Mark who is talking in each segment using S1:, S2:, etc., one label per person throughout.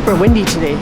S1: super windy today.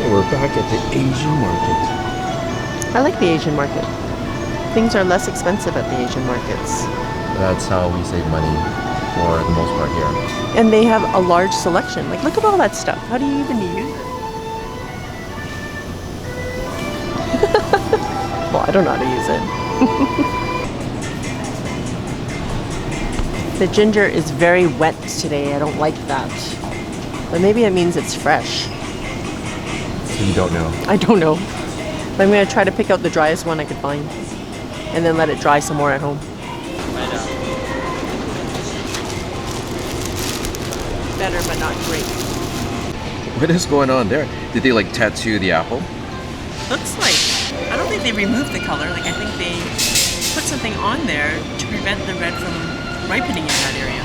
S2: We're back at the Asian market.
S1: I like the Asian market. Things are less expensive at the Asian markets.
S2: That's how we save money for the most part here.
S1: And they have a large selection. Like, look at all that stuff. How do you even use it? Well, I don't know how to use it. The ginger is very wet today. I don't like that. But maybe it means it's fresh.
S2: You don't know.
S1: I don't know. But I'm going to try to pick out the driest one I could find. And then let it dry some more at home. Better, but not great.
S2: What is going on there? Did they like tattoo the apple?
S1: Looks like. I don't think they removed the color. Like, I think they put something on there to prevent the red from ripening in that area.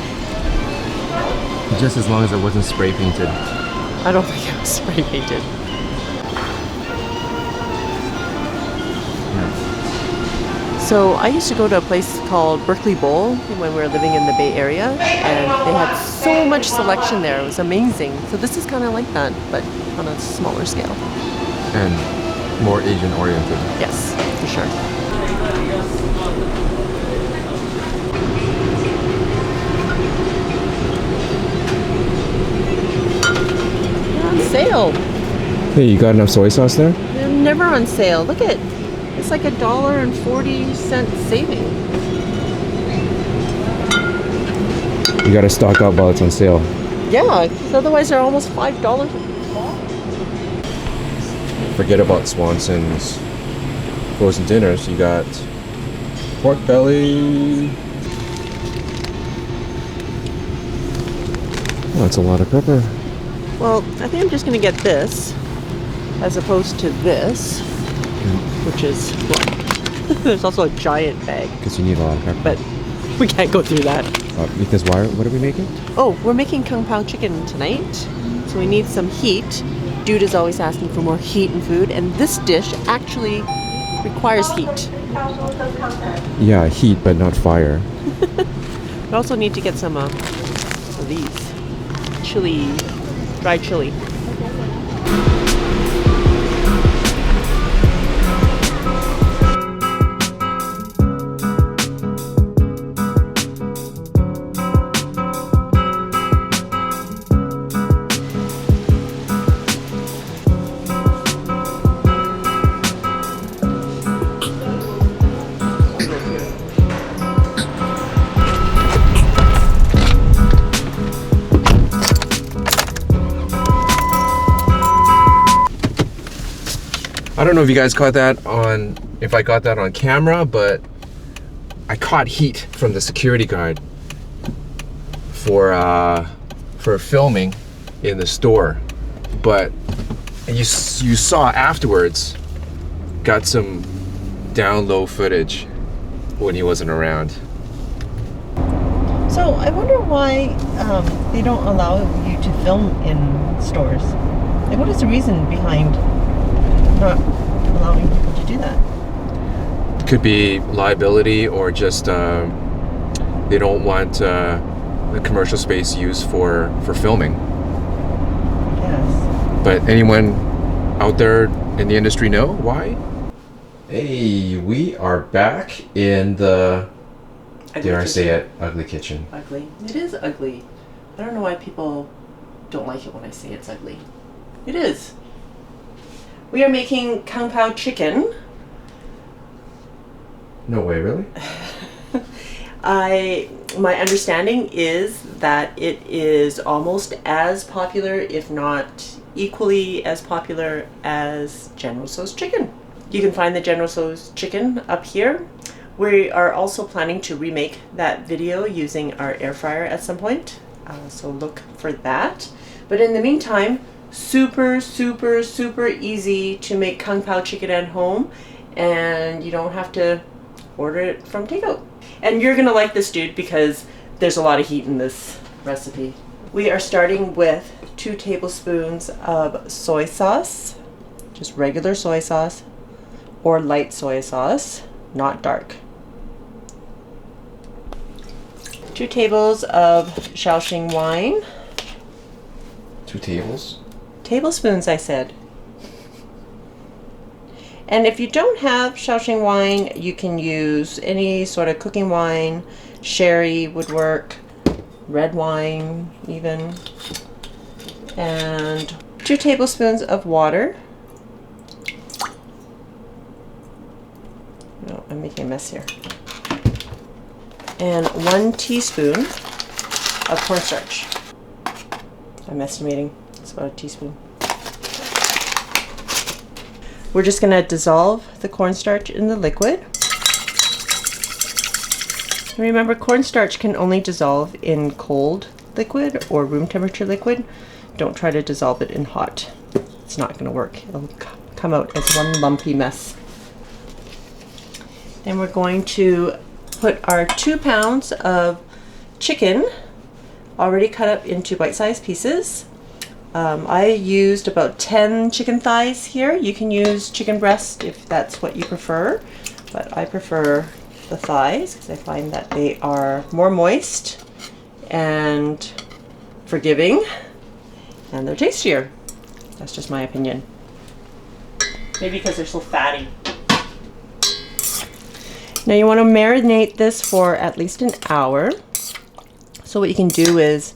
S2: Just as long as it wasn't spray painted.
S1: I don't think it was spray painted. So I used to go to a place called Berkeley Bowl when we were living in the Bay Area, and they had so much selection there. It was amazing. So this is kind of like that, but on a smaller scale.
S2: And more Asian oriented.
S1: Yes, for sure. They're on sale.
S2: Hey, you got enough soy sauce there?
S1: They're never on sale. Look at, it's like $1.40 saving.
S2: You gotta stock up while it's on sale.
S1: Yeah, because otherwise they're almost $5.
S2: Forget about Swanson's frozen dinners. You got pork belly. Oh, that's a lot of pepper.
S1: Well, I think I'm just going to get this as opposed to this, which is, well, there's also a giant bag,
S2: Because you need a lot of pepper.
S1: but we can't go through that.
S2: Because why? What are we making?
S1: Oh, we're making Kung Pao Chicken tonight, so we need some heat. Dude is always asking for more heat in food, and this dish actually requires heat.
S2: Yeah, heat, but not fire.
S1: We also need to get some of these chili, dried chili.
S2: I don't know if you guys caught that on, if I got that on camera, but I caught heat from the security guard for filming in the store. But you saw afterwards, got some down low footage when he wasn't around.
S1: So I wonder why they don't allow you to film in stores. Like, what is the reason behind not allowing people to do that?
S2: Could be liability, or just they don't want the commercial space used for filming.
S1: Yes.
S2: But anyone out there in the industry know why? Hey, we are back in the, dare I say it, ugly kitchen.
S1: Ugly. It is ugly. I don't know why people don't like it when I say it's ugly. It is. We are making Kung Pao Chicken.
S2: No way, really?
S1: My understanding is that it is almost as popular, if not equally as popular, as General Tso's chicken. You can find the General Tso's chicken up here. We are also planning to remake that video using our air fryer at some point, so look for that. But in the meantime, super easy to make Kung Pao chicken at home, and you don't have to order it from Takeout. And you're gonna like this, dude, because there's a lot of heat in this recipe. We are starting with 2 tablespoons of soy sauce. just regular soy sauce or light soy sauce, not dark. 2 tables of Shaoxing wine.
S2: 2 tables?
S1: Tablespoons, I said. And if you don't have Shaoxing wine, you can use any sort of cooking wine. Sherry would work, red wine even. And 2 tablespoons of water. No, I'm making a mess here. And 1 teaspoon of cornstarch. I'm estimating it's about a teaspoon. We're just going to dissolve the cornstarch in the liquid. And remember, cornstarch can only dissolve in cold liquid or room temperature liquid. Don't try to dissolve it in hot. It's not going to work. It'll come out as one lumpy mess. Then we're going to put our 2 pounds of chicken already cut up into bite-sized pieces. I used about 10 chicken thighs here. You can use chicken breast if that's what you prefer, but I prefer the thighs because I find that they are more moist and forgiving, and they're tastier. That's just my opinion. Maybe because they're so fatty. Now you want to marinate this for at least an hour. So what you can do is,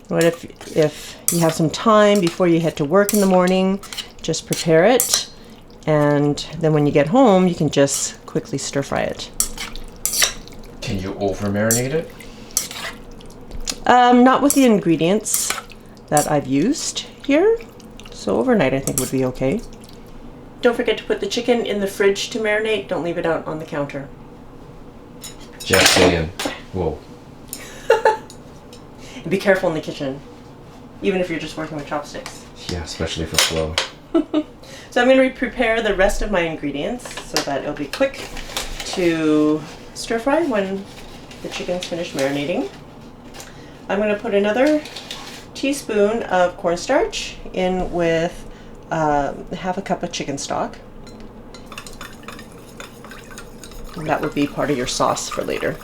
S1: you know, if you have some time before you head to work in the morning, just prepare it, and then when you get home, you can just quickly stir fry it.
S2: Can you over marinate it?
S1: Not with the ingredients that I've used here. So overnight I think would be okay. Don't forget to put the chicken in the fridge to marinate. Don't leave it out on the counter.
S2: Just saying. Whoa.
S1: And be careful in the kitchen, even if you're just working with chopsticks.
S2: Yeah, especially for flow.
S1: So I'm going to prepare the rest of my ingredients so that it'll be quick to stir fry when the chicken's finished marinating. I'm going to put another teaspoon of cornstarch in with half a cup of chicken stock. And that would be part of your sauce for later.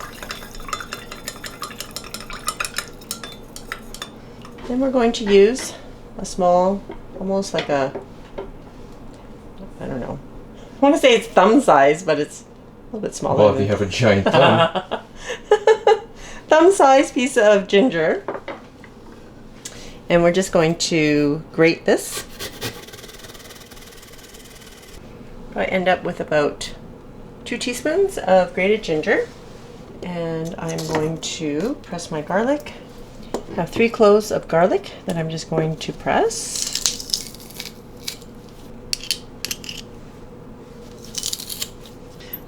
S1: Then we're going to use a small, almost like a, I don't know, I want to say it's thumb size, but it's a little bit smaller.
S2: Well, if you have a giant thumb.
S1: Thumb size piece of ginger. And we're just going to grate this. I end up with about 2 teaspoons of grated ginger. And I'm going to press my garlic. I have 3 cloves of garlic that I'm just going to press.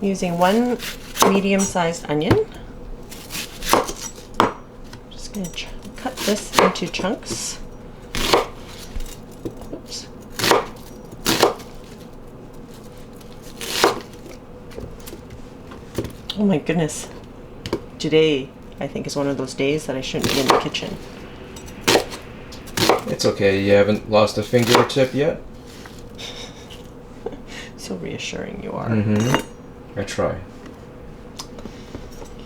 S1: I'm using 1 medium-sized onion. Just going to cut this into chunks. Oops. Oh my goodness. Today, I think, is one of those days that I shouldn't be in the kitchen.
S2: It's okay, you haven't lost a fingertip yet?
S1: So reassuring you are.
S2: Mm-hmm. I try.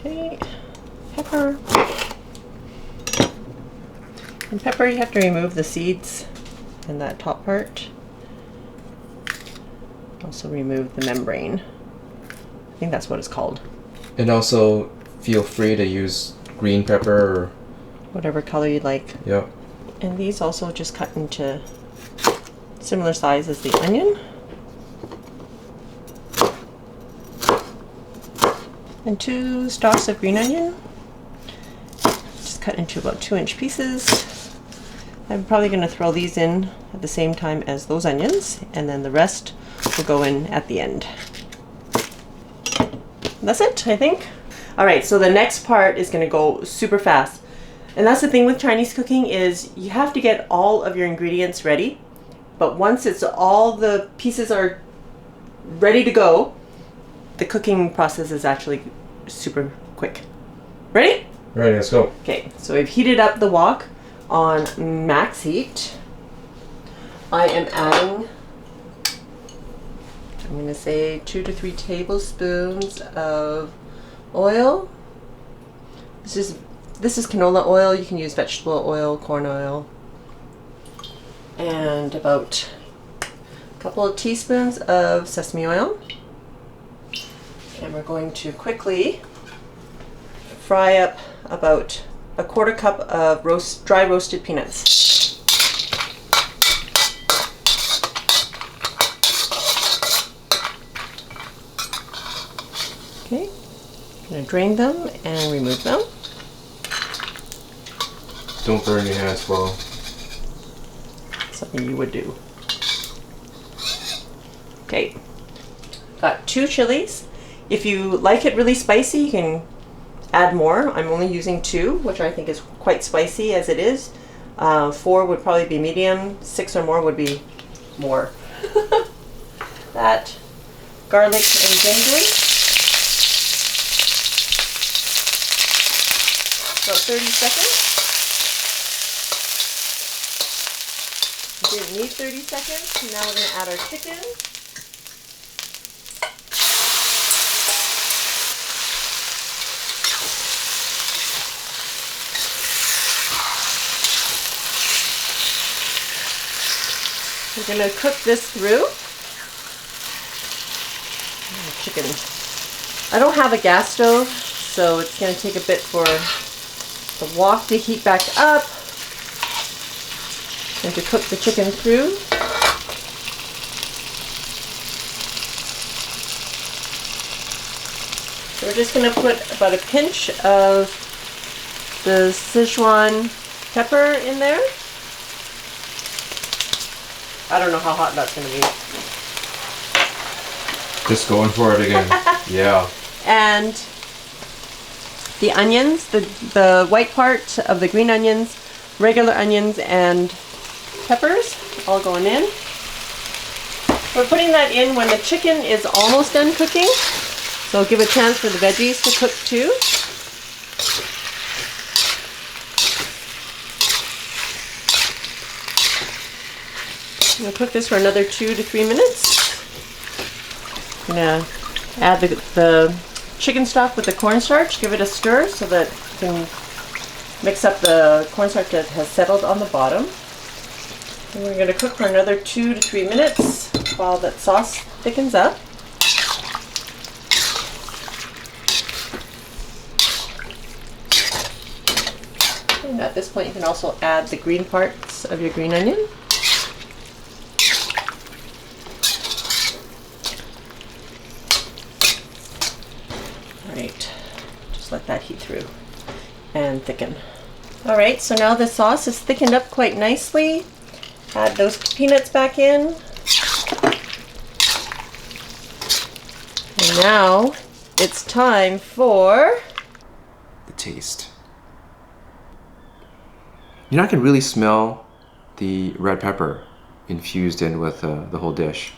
S1: Okay, pepper. And pepper, you have to remove the seeds and that top part. Also remove the membrane. I think that's what it's called.
S2: And also, feel free to use green pepper or
S1: whatever color you like.
S2: Yep.
S1: And these also just cut into similar size as the onion. And 2 stalks of green onion. Just cut into about 2-inch pieces. I'm probably going to throw these in at the same time as those onions, and then the rest will go in at the end. That's it, I think. Alright, so the next part is going to go super fast. And that's the thing with Chinese cooking, is you have to get all of your ingredients ready. But once it's all the pieces are ready to go, the cooking process is actually super quick. Ready?
S2: Ready, let's go.
S1: Okay, so we've heated up the wok on max heat. I am adding I'm going to say 2 to 3 tablespoons of oil. This is canola oil. You can use vegetable oil, corn oil. And about a couple of teaspoons of sesame oil. And we're going to quickly fry up about a 1/4 cup of dry roasted peanuts. Okay, I'm going to drain them and remove them.
S2: Don't burn your hands, Bo.
S1: Something you would do. Okay, got 2 chilies. If you like it really spicy, you can add more. I'm only using 2, which I think is quite spicy as it is. 4 would probably be medium. 6 or more would be more. That garlic and ginger. About 30 seconds. We didn't need 30 seconds. Now we're going to add our chicken. We're going to cook this through. Chicken. I don't have a gas stove, so it's going to take a bit for the wok to heat back up and to cook the chicken through. So we're just going to put about a pinch of the Sichuan pepper in there. I don't know how hot that's going to be.
S2: Just going for it again. Yeah.
S1: And the onions, the white part of the green onions, regular onions, and peppers all going in. We're putting that in when the chicken is almost done cooking. So give a chance for the veggies to cook too. I'm going to cook this for another 2 to 3 minutes. I'm going to add the chicken stock with the cornstarch, give it a stir so that you can mix up the cornstarch that has settled on the bottom. And we're going to cook for another 2 to 3 minutes while that sauce thickens up. And at this point you can also add the green parts of your green onion. Just let that heat through and thicken. Alright, so now the sauce is thickened up quite nicely. Add those peanuts back in. And now it's time for
S2: the taste. You know, I can really smell the red pepper infused in with the whole dish.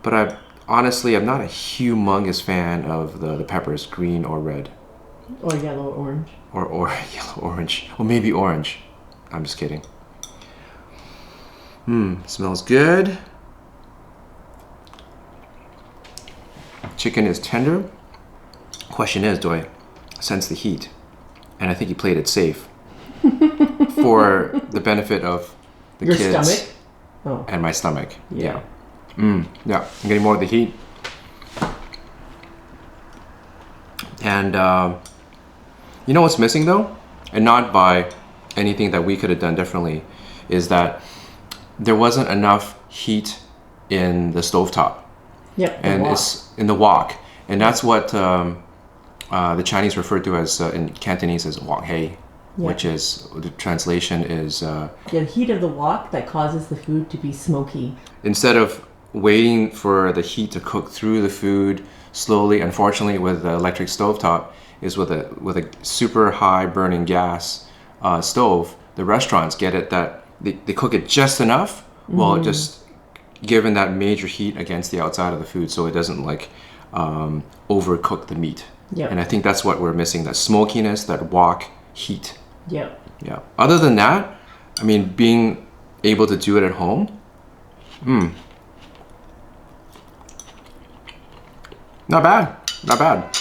S2: But honestly, I'm not a humongous fan of the peppers, green or red.
S1: Or yellow or orange.
S2: Or yellow orange. Or maybe orange. I'm just kidding. Smells good. Chicken is tender. Question is, do I sense the heat? And I think he played it safe. For the benefit of the
S1: Your
S2: kids.
S1: stomach? Oh.
S2: And my stomach.
S1: Yeah.
S2: Yeah, I'm getting more of the heat. And you know what's missing though? And not by anything that we could have done differently, is that there wasn't enough heat in the stovetop.
S1: Yep.
S2: And it's in the wok. And that's what the Chinese refer to as, in Cantonese, as wok hei. Yeah. Which is, the translation is...
S1: the heat of the wok that causes the food to be smoky.
S2: Instead of waiting for the heat to cook through the food slowly, unfortunately with the electric stovetop, is with a super high burning gas stove, the restaurants get it that they cook it just enough while just giving that major heat against the outside of the food so it doesn't like overcook the meat. Yep. And I think that's what we're missing, that smokiness, that wok heat.
S1: Yep.
S2: Yeah. Other than that, I mean, being able to do it at home, Not bad. Not bad.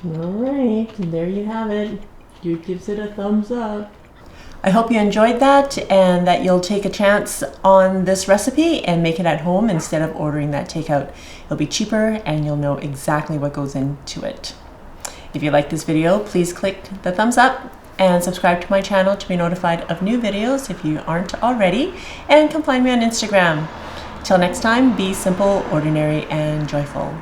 S1: All right, and there you have it. Dude gives it a thumbs up. I hope you enjoyed that and that you'll take a chance on this recipe and make it at home instead of ordering that takeout. It'll be cheaper and you'll know exactly what goes into it. If you like this video, please click the thumbs up and subscribe to my channel to be notified of new videos if you aren't already, and come find me on Instagram. Till next time, be simple, ordinary, and joyful.